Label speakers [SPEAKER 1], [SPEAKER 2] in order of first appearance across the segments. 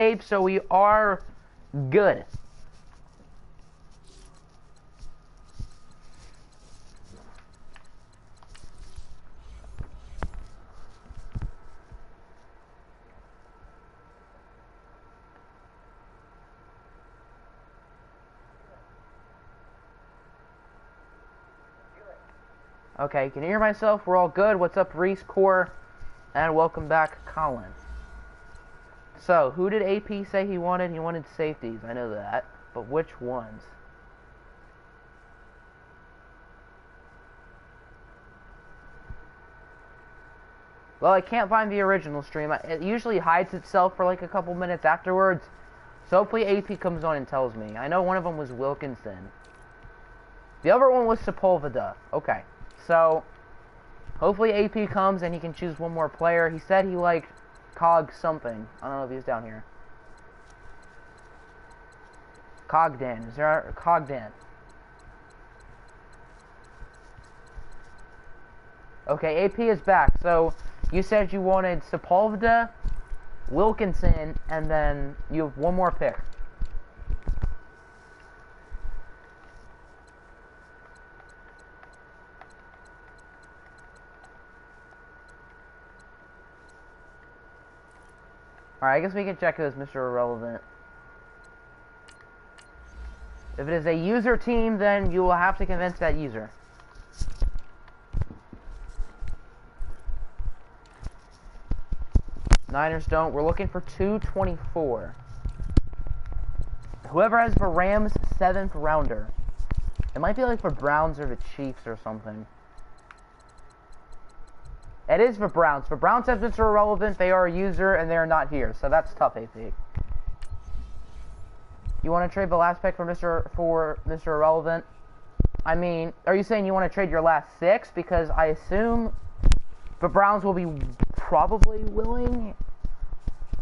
[SPEAKER 1] Ape, so we are good. Okay, can you hear myself? We're all good. What's up, Reese, Core? And welcome back, Colin. So, who did AP say he wanted? He wanted safeties, I know that. But which ones? Well, I can't find the original stream. It usually hides itself for like a couple minutes afterwards. So hopefully AP comes on and tells me. I know one of them was Wilkinson. The other one was Sepulveda. Okay. So, hopefully AP comes and he can choose one more player. He said he liked Cog something. I don't know if he's down here. Cogdan. Is there a Cogdan? Okay, AP is back. So, you said you wanted Sepulveda, Wilkinson, and then you have one more pick. Alright, I guess we can check this, Mr. Irrelevant. If it is a user team, then you will have to convince that user. Niners don't. We're looking for 224. Whoever has the Rams 7th rounder. It might be like for Browns or the Chiefs or something. It is for Browns. For Browns have Mr. Irrelevant, they are a user and they are not here. So that's tough, AP. You want to trade the last pick for Mr. Irrelevant? I mean, are you saying you want to trade your last 6? Because I assume the Browns will be probably willing.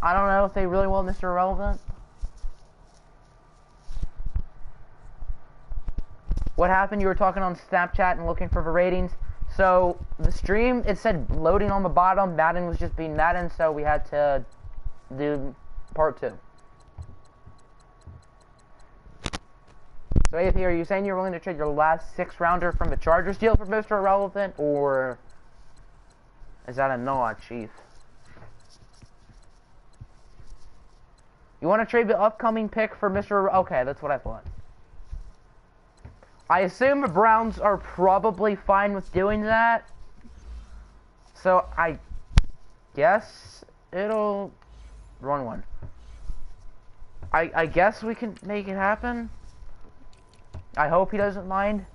[SPEAKER 1] I don't know if they really want Mr. Irrelevant. What happened? You were talking on Snapchat and looking for the ratings. So, the stream, it said loading on the bottom. Madden was just being Madden, so we had to do part 2. So, AP, are you saying you're willing to trade your last 6th rounder from the Chargers deal for Mr. Irrelevant, or is that a nod, Chief? You want to trade the upcoming pick for Mr. Okay, that's what I thought. I assume the Browns are probably fine with doing that. So, I guess it'll run one. I guess we can make it happen. I hope he doesn't mind.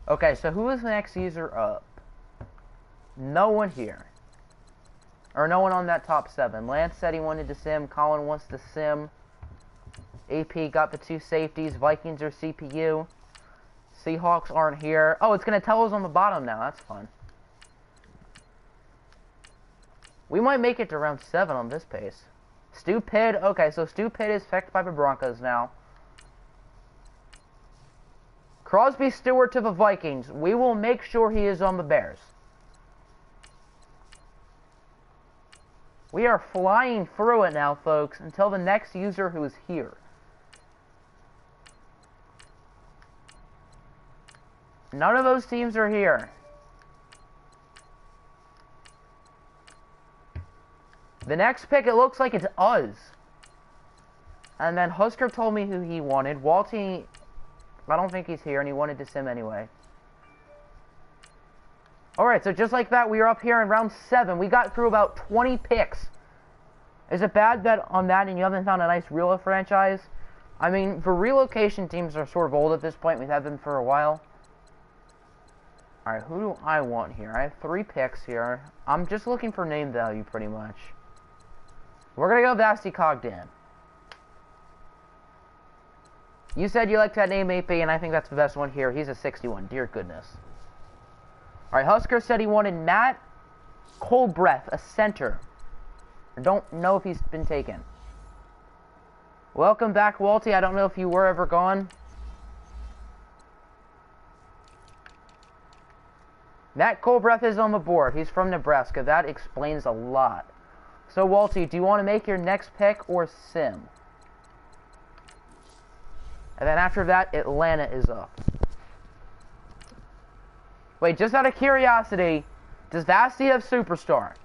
[SPEAKER 1] Okay, so who is the next user up? No one here. Or no one on that top 7. Lance said he wanted to sim. Colin wants to sim. AP got the 2 safeties. Vikings are CPU. Seahawks aren't here. Oh, it's going to tell us on the bottom now. That's fun. We might make it to round 7 on this pace. Stu Pitt. Okay, so Stu Pitt is picked by the Broncos now. Crosby Stewart to the Vikings. We will make sure he is on the Bears. We are flying through it now, folks, until the next user who is here. None of those teams are here. The next pick, it looks like it's us. And then Husker told me who he wanted. Walty, I don't think he's here, and he wanted to sim anyway. Alright, so just like that, we are up here in round 7. We got through about 20 picks. Is it bad that on that and you haven't found a nice real franchise? I mean, for relocation teams are sort of old at this point. We've had them for a while. Alright, who do I want here? I have 3 picks here. I'm just looking for name value, pretty much. We're going to go Vasti Cogdan. You said you liked that name, AP, and I think that's the best one here. He's a 61. Dear goodness. Alright, Husker said he wanted Matt Colbreth, a center. I don't know if he's been taken. Welcome back, Walty. I don't know if you were ever gone. Matt Colbreth is on the board. He's from Nebraska. That explains a lot. So, Walty, do you want to make your next pick or Sim? And then after that, Atlanta is up. Wait, just out of curiosity, does Vasti have Superstar?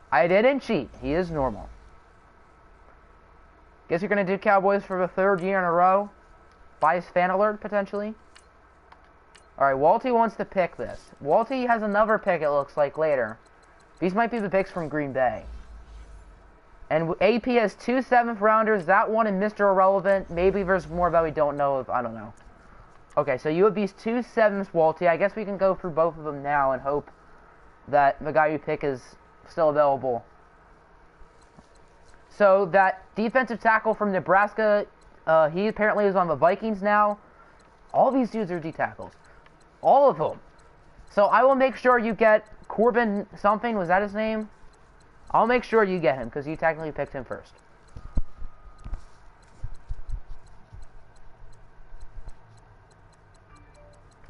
[SPEAKER 1] I didn't cheat. He is normal. Guess you're going to do Cowboys for the 3rd year in a row? Buy his fan alert, potentially? Alright, Walty wants to pick this. Walty has another pick, it looks like, later. These might be the picks from Green Bay. And AP has 2 7th-rounders. That one and Mr. Irrelevant. Maybe there's more that we don't know of. I don't know. Okay, so you have these 2 7s, Walty. I guess we can go through both of them now and hope that the guy you pick is still available. So that defensive tackle from Nebraska, he apparently is on the Vikings now. All these dudes are D-tackles. All of them. So I will make sure you get Corbin something. Was that his name? I'll make sure you get him because you technically picked him first.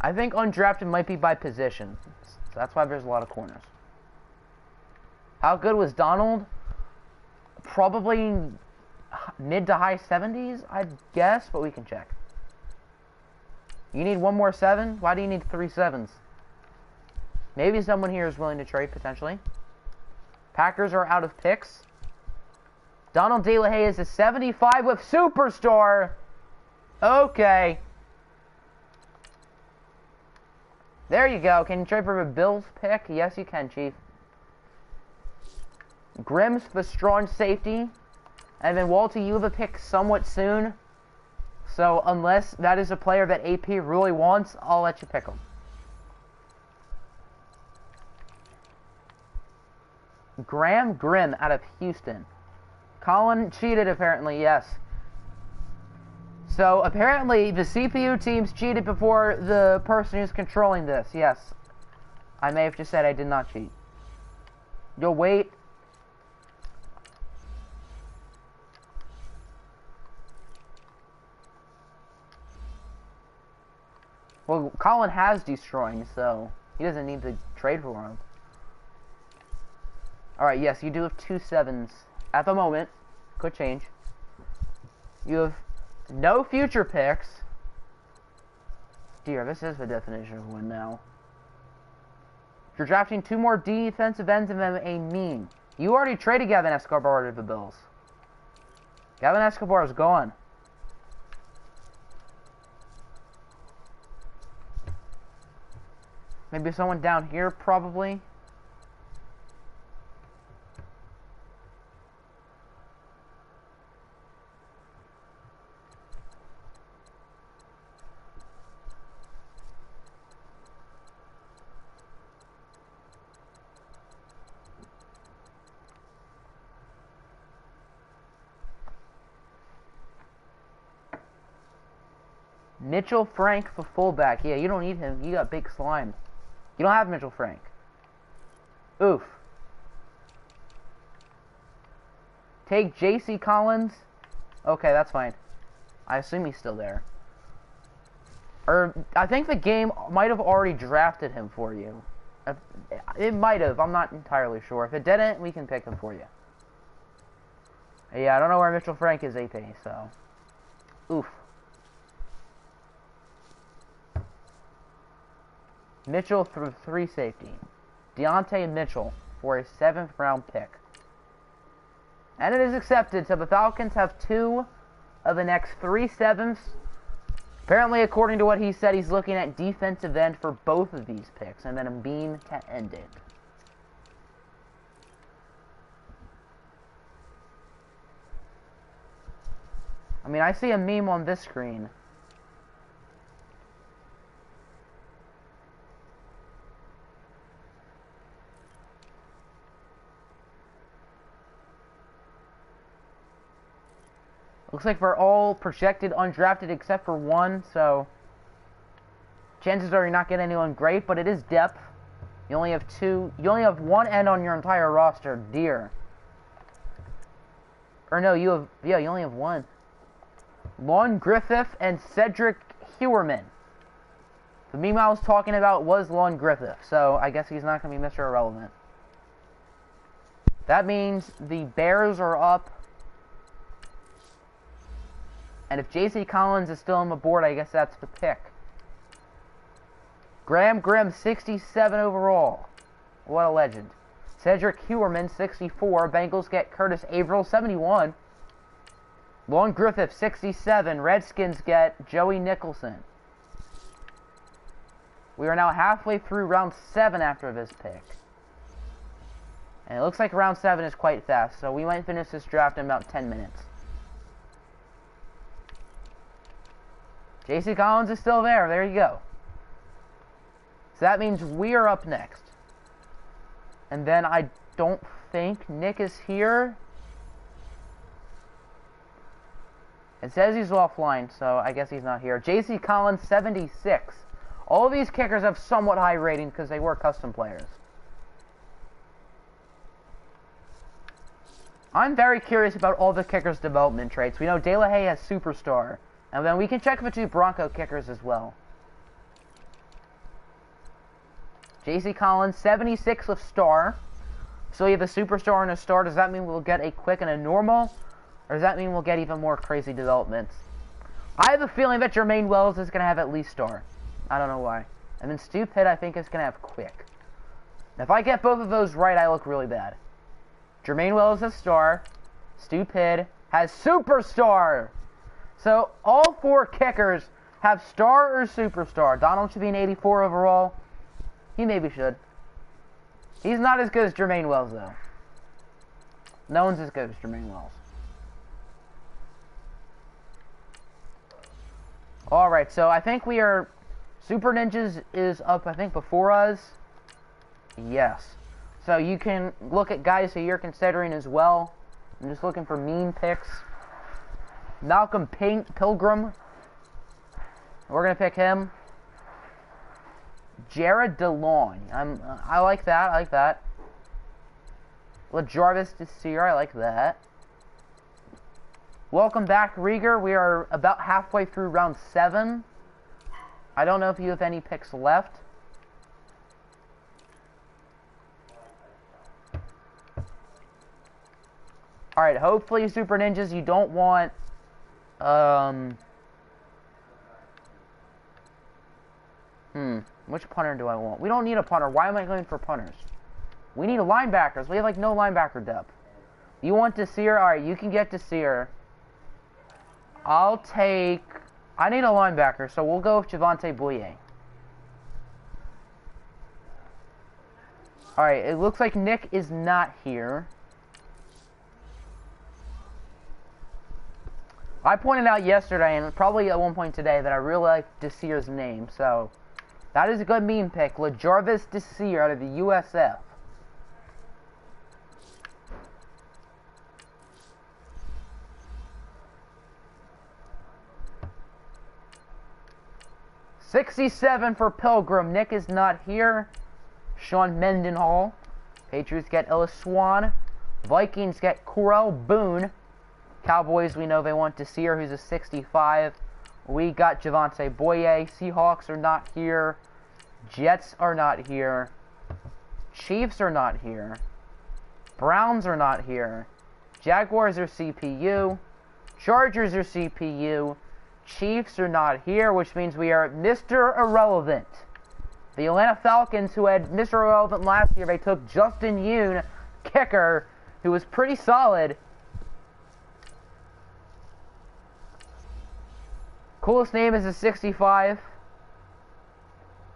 [SPEAKER 1] I think undrafted might be by position. So that's why there's a lot of corners. How good was Donald? Probably mid to high 70s, I'd guess, but we can check. You need one more 7? Why do you need 3 7s? Maybe someone here is willing to trade, potentially. Packers are out of picks. Donald DeLahaye is a 75 with Superstar. Okay. There you go. Can you trade for a Bills pick? Yes, you can, Chief. Grimm's the strong safety. And then, Walty, you have a pick somewhat soon. So, unless that is a player that AP really wants, I'll let you pick him. Graham Grimm out of Houston. Colin cheated, apparently, yes. So, apparently, the CPU teams cheated before the person who's controlling this, yes. I may have just said I did not cheat. You'll wait. Well, Colin has destroying, so he doesn't need to trade for him. Alright, yes, you do have 2 7s at the moment. Could change. You have no future picks. Dear, this is the definition of win now. You're drafting 2 more defensive ends and then a mean. You already traded Gavin Escobar to the Bills. Gavin Escobar is gone. Maybe someone down here, probably. Mitchell Frank for fullback. Yeah, you don't need him. You got big slime. You don't have Mitchell Frank. Oof. Take J.C. Collins. Okay, that's fine. I assume he's still there. Or, I think the game might have already drafted him for you. It might have. I'm not entirely sure. If it didn't, we can pick him for you. Yeah, I don't know where Mitchell Frank is, AP, so. Oof. Mitchell through 3 safety. Deontay Mitchell for a 7th round pick. And it is accepted. So the Falcons have 2 of the next 3 7s. Apparently, according to what he said, he's looking at defensive end for both of these picks. And then a beam to end it. I mean, I see a meme on this screen. Looks like we're all projected undrafted except for 1, so chances are you're not getting anyone great, but it is depth. You only have 2. You only have 1 end on your entire roster, dear. Or no, you have, yeah, you only have 1. Lon Griffith and Cedric Hewerman. The meme I was talking about was Lon Griffith, so I guess he's not going to be Mr. Irrelevant. That means the Bears are up. And if J.C. Collins is still on the board, I guess that's the pick. Graham Grimm, 67 overall. What a legend. Cedric Heuerman, 64. Bengals get Curtis Averill, 71. Lon Griffith, 67. Redskins get Joey Nicholson. We are now halfway through round 7 after this pick. And it looks like round 7 is quite fast, so we might finish this draft in about 10 minutes. J.C. Collins is still there. There you go. So that means we are up next. And then I don't think Nick is here. It says he's offline, so I guess he's not here. J.C. Collins, 76. All of these kickers have somewhat high rating because they were custom players. I'm very curious about all the kickers' development traits. We know De La Haye has superstar. And then we can check the 2 Bronco kickers as well. J.C. Collins, 76 with star. So you have a superstar and a star. Does that mean we'll get a quick and a normal? Or does that mean we'll get even more crazy developments? I have a feeling that Jermaine Wells is going to have at least star. I don't know why. And then Stu Pitt, I think, is going to have quick. If I get both of those right, I look really bad. Jermaine Wells has star. Stu Pitt has superstar. So all 4 kickers have star or superstar. Donald should be an 84 overall. He maybe should. He's not as good as Jermaine Wells, though. No one's as good as Jermaine Wells. Alright, so I think we are... Super Ninjas is up, I think, before us. Yes. So you can look at guys who you're considering as well. I'm just looking for meme picks. Malcolm Pilgrim. We're going to pick him. Jared DeLong. I like that. I like that. LaJarvis Desir. I like that. Welcome back, Rieger. We are about halfway through round 7. I don't know if you have any picks left. Alright, hopefully, Super Ninjas, you don't want... Which punter do I want? We don't need a punter. Why am I going for punters? We need linebackers. We have, like, no linebacker depth. You want Desir? Alright, you can get Desir. I'll take... I need a linebacker, so we'll go with Javante Boyer. Alright, it looks like Nick is not here. I pointed out yesterday, and probably at one point today, that I really like Desir's name, so... That is a good meme pick. LaJarvis Desir out of the USF. $67 for Pilgrim. Nick is not here. Sean Mendenhall. Patriots get Ellis Swan. Vikings get Corell Boone. Cowboys, we know they want Desir, who's a 65. We got Javante Boyer. Seahawks are not here. Jets are not here. Chiefs are not here. Browns are not here. Jaguars are CPU. Chargers are CPU. Chiefs are not here, which means we are Mr. Irrelevant. The Atlanta Falcons, who had Mr. Irrelevant last year, they took Justin Yoon, kicker, who was pretty solid. Coolest name is a 65.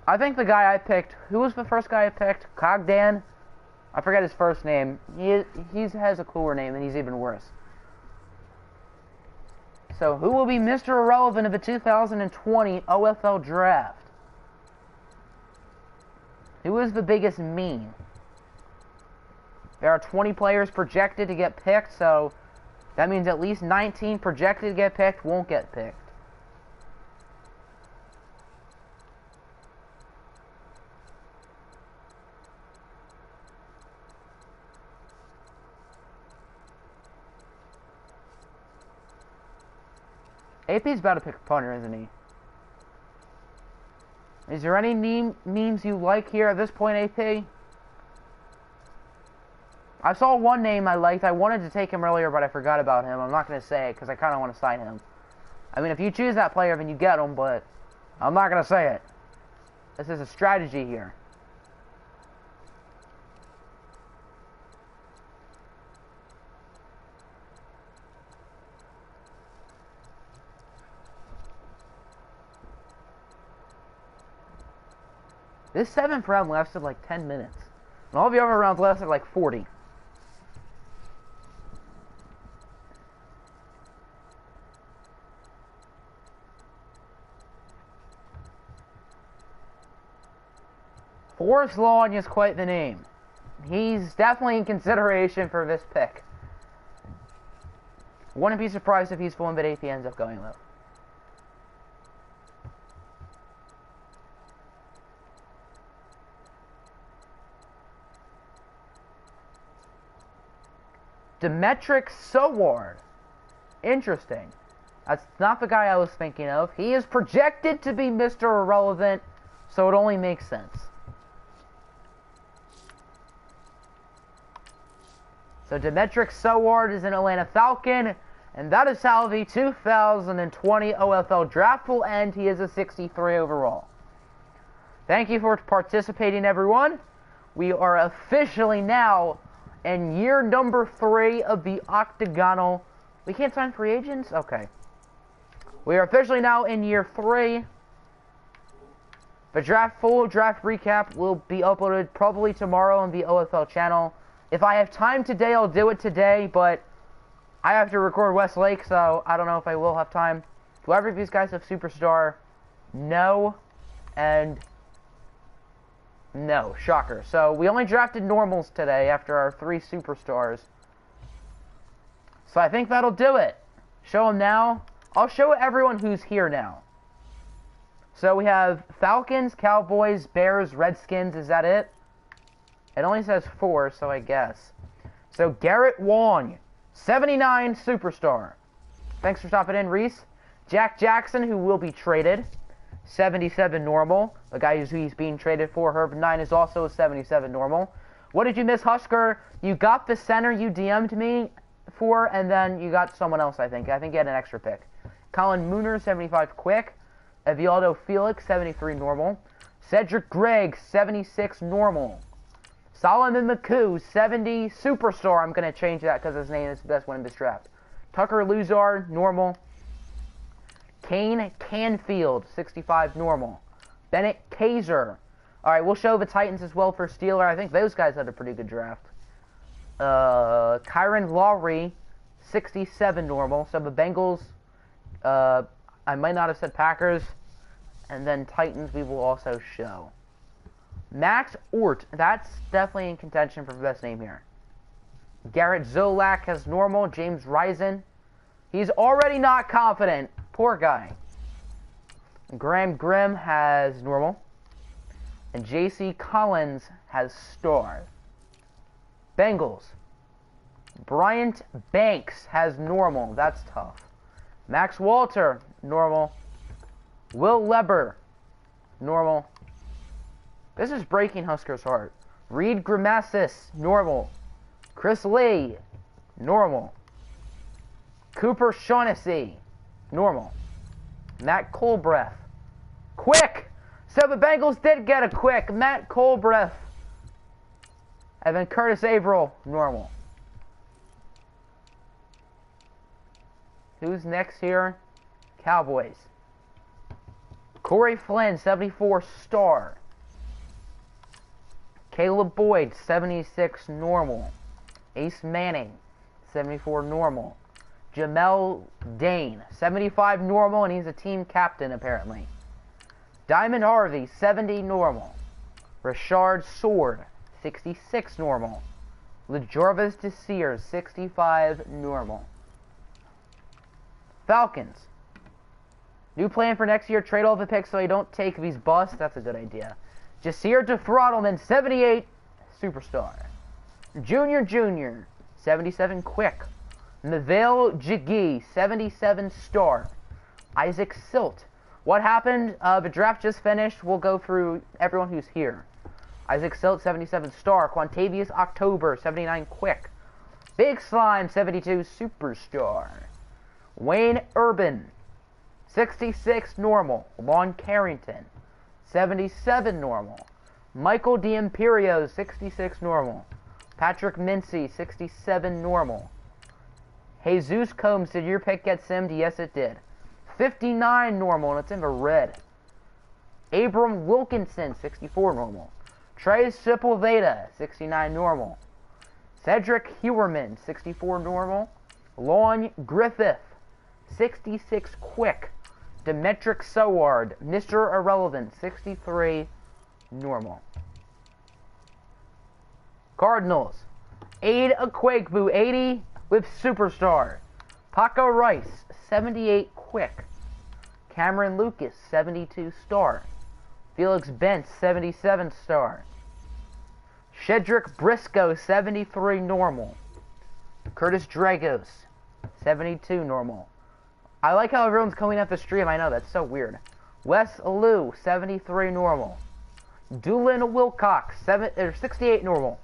[SPEAKER 1] I think the guy I picked... Who was the first guy I picked? Cogdan? I forget his first name. He has a cooler name, and he's even worse. So, who will be Mr. Irrelevant of the 2020 OFL Draft? Who is the biggest meme? There are 20 players projected to get picked, so that means at least 19 projected to get picked won't get picked. AP's about to pick a punter, isn't he? Is there any memes you like here at this point, AP? I saw one name I liked. I wanted to take him earlier, but I forgot about him. I'm not going to say it because I kind of want to sign him. I mean, if you choose that player, then you get him, but I'm not going to say it. This is a strategy here. This 7th round lasted like 10 minutes. And all the other rounds lasted like 40. Forrest Long is quite the name. He's definitely in consideration for this pick. Wouldn't be surprised if he's full, but AP ends up going low. Demetric Soward. Interesting. That's not the guy I was thinking of. He is projected to be Mr. Irrelevant, so it only makes sense. So Demetric Soward is an Atlanta Falcon, and that is how the 2020 OFL draft will end. He is a 63 overall. Thank you for participating, everyone. We are officially now in year number 3 of the Octagonal. We can't sign free agents? Okay. We are officially now in year 3. The full draft recap will be uploaded probably tomorrow on the OFL channel. If I have time today, I'll do it today, but I have to record Westlake, so I don't know if I will have time. Do either of these guys have Superstar? No. And no. Shocker. So we only drafted normals today after our 3 Superstars. So I think that'll do it. Show them now. I'll show everyone who's here now. So we have Falcons, Cowboys, Bears, Redskins. Is that it? It only says 4, so I guess. So Garrett Wong, 79 Superstar. Thanks for stopping in, Reese. Jack Jackson, who will be traded, 77 normal. The guy who he's being traded for, Herbert 9, is also a 77 normal. What did you miss, Husker? You got the center you DM'd me for, and then you got someone else, I think. I think you had an extra pick. Colin Mooner, 75 quick. Evialdo Felix, 73 normal. Cedric Gregg, 76 normal. Solomon McCoo, 70 Superstar. I'm going to change that because his name is the best one in this draft. Tucker Luzard, normal. Kane Canfield, 65 normal. Bennett Kaiser. All right, we'll show the Titans as well for Steeler. I think those guys had a pretty good draft. Kyron Lowry, 67 normal. So the Bengals, I might not have said Packers. And then Titans we will also show. Max Ort, that's definitely in contention for the best name here. Garrett Zolak has normal. James Risen, he's already not confident. Poor guy. Graham Grimm has normal. And J.C. Collins has star. Bengals. Bryant Banks has normal. That's tough. Max Walter, normal. Will Leber, normal. This is breaking Husker's heart. Reed Grimasis, normal. Chris Lee, normal. Cooper Shaughnessy, normal. Matt Colbreth, quick! So the Bengals did get a quick. Matt Colbreth. And then Curtis Averill, normal. Who's next here? Cowboys. Corey Flynn, 74 star. Caleb Boyd, 76 normal. Ace Manning, 74 normal. Jamel Dane, 75 normal, and he's a team captain apparently. Diamond Harvey, 70 normal. Rashard Sword, 66 normal. LeJarvis Desir, 65 normal. Falcons. New plan for next year, trade all the picks so they don't take these busts. That's a good idea. Jasir DeFrottleman, 78 Superstar. Junior, 77 quick. Mavale Jiggy, 77 star. Isaac Silt, What happened? The draft just finished. We'll go through everyone who's here. Isaac Silt, 77 star. Quantavious October, 79 quick. Big Slime, 72 superstar. Wayne Urban, 66 normal. Lon Carrington, 77 normal. Michael D'Imperio, 66 normal. Patrick Mincy, 67 normal. Jesus Combs, did your pick get simmed? Yes, it did. 59 normal, and it's in the red. Abram Wilkinson, 64 normal. Trey Sepulveda, 69 normal. Cedric Hewerman, 64 normal. Lon Griffith, 66 quick. Demetric Soward, Mr. Irrelevant, 63 normal. Cardinals, Aid Aquagboo, 80 with superstar. Paco Rice, 78 quick. Cameron Lucas, 72 star. Felix Bentz, 77 star. Shedrick Briscoe, 73 normal. Curtis Dragos, 72 normal. I like how everyone's coming up the stream. I know, that's so weird. Wes Liu, 73 normal. Doolin Wilcox, 68 normal.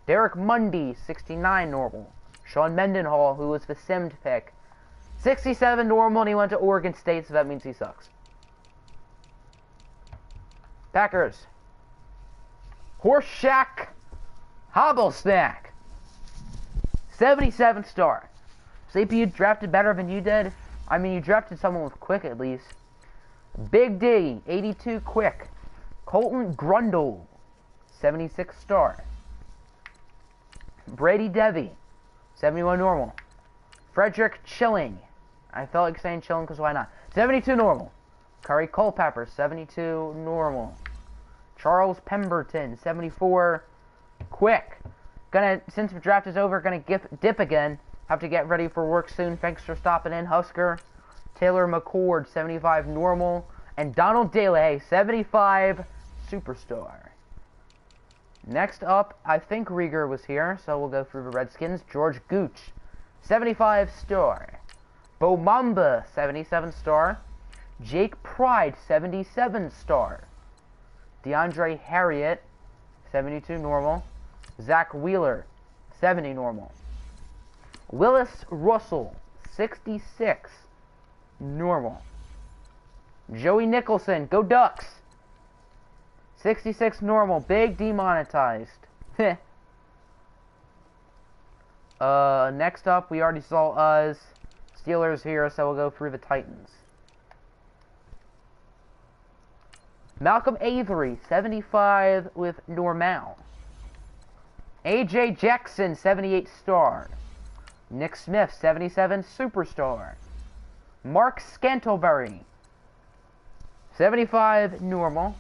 [SPEAKER 1] Derek Mundy, 69 normal. Sean Mendenhall, who was the simmed pick, 67 normal, and he went to Oregon State, so that means he sucks. Packers. Horseshack Hobblesnack, 77 star. CPU drafted better than you did. I mean, you drafted someone with quick at least. Big D, 82 quick. Colton Grundle, 76 star. Brady Devy, 71 normal. Frederick Chilling, I felt like saying Chilling because why not? 72 normal. Curry Culpepper, 72 normal. Charles Pemberton, 74 quick. Since the draft is over, gonna dip again. Have to get ready for work soon. Thanks for stopping in, Husker. Taylor McCord, 75 normal. And Donald DeLay, 75 superstar. Next up, I think Rieger was here, so we'll go through the Redskins. George Gooch, 75 star. Bo Mamba, 77 star. Jake Pride, 77 star. DeAndre Harriet, 72 normal. Zach Wheeler, 70 normal. Willis Russell, 66 normal. Joey Nicholson, go Ducks, 66 normal. Big demonetized. Next up, we already saw us. Steelers here, so we'll go through the Titans. Malcolm Avery, 75 with normal. AJ Jackson, 78 star. Nick Smith, 77 superstar. Mark Scantlebury, 75 normal.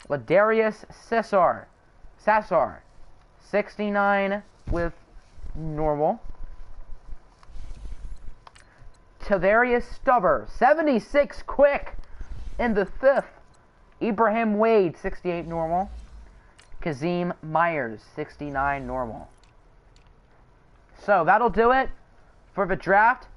[SPEAKER 1] Ladarius Sassar, 69 with normal. Tavarius Stubber, 76 quick in the 5th. Ibrahim Wade, 68 normal. Kazim Myers, 69 normal. So that'll do it for the draft.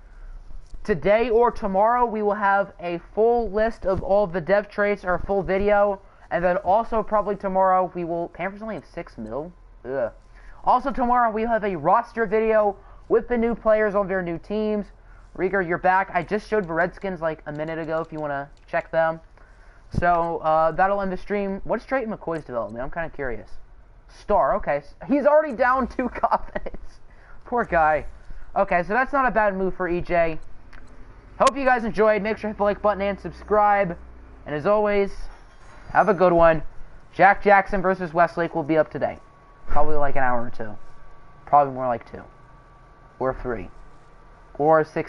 [SPEAKER 1] Today or tomorrow we will have a full list of all the dev traits, or a full video. And then also probably tomorrow we will... Panthers only have 6 mil? Ugh. Also tomorrow we have a roster video with the new players on their new teams. Rieger, you're back. I just showed the Redskins like a minute ago if you want to check them. So, that'll end the stream. What's Drayton McCoy's development? I'm kind of curious. Star, okay. He's already down 2 confidence. Poor guy. Okay, so that's not a bad move for EJ. Hope you guys enjoyed. Make sure to hit the like button and subscribe. And as always, have a good one. Jack Jackson versus Westlake will be up today. Probably like an hour or 2. Probably more like 2. Or 3. Or 6.